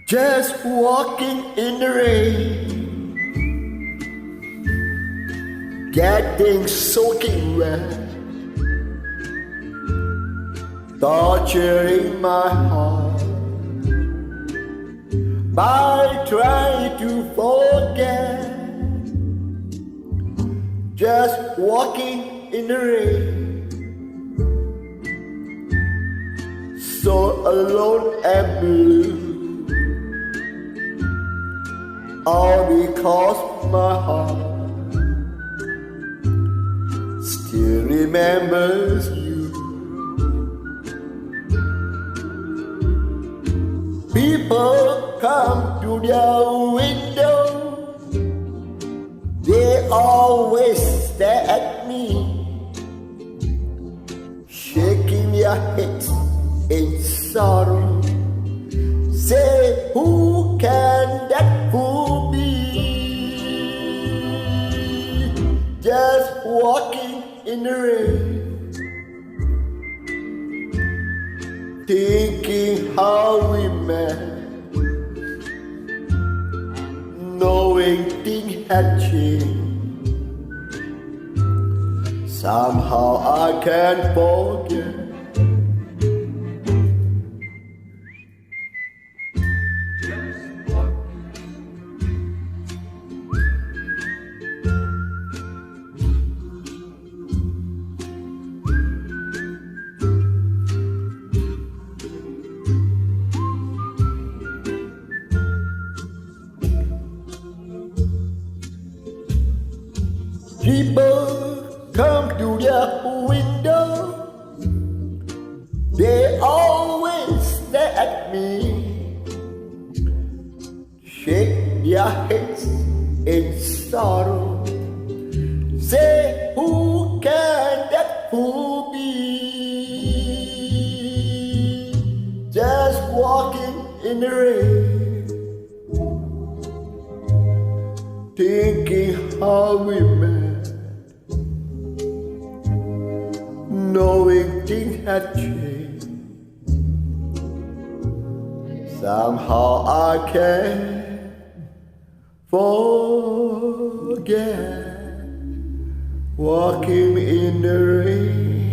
Just walking in the rain, getting soaking wet, torturing my heart by trying to forget. Just walking in the rain, so alone and blue, all because my heart still remembers you. People come to their window, they always stare at me, shaking their heads in sorrow. Say, who can that fool be? Just walking in the rain, thinking how we met, knowing things had changed. Somehow I can't forget. People come to their window, they always stare at me, shake their heads in sorrow. Say, who can that fool be? Just walking in the rain, thinking how we met, knowing things had changed. Somehow I can't forget walking in the rain.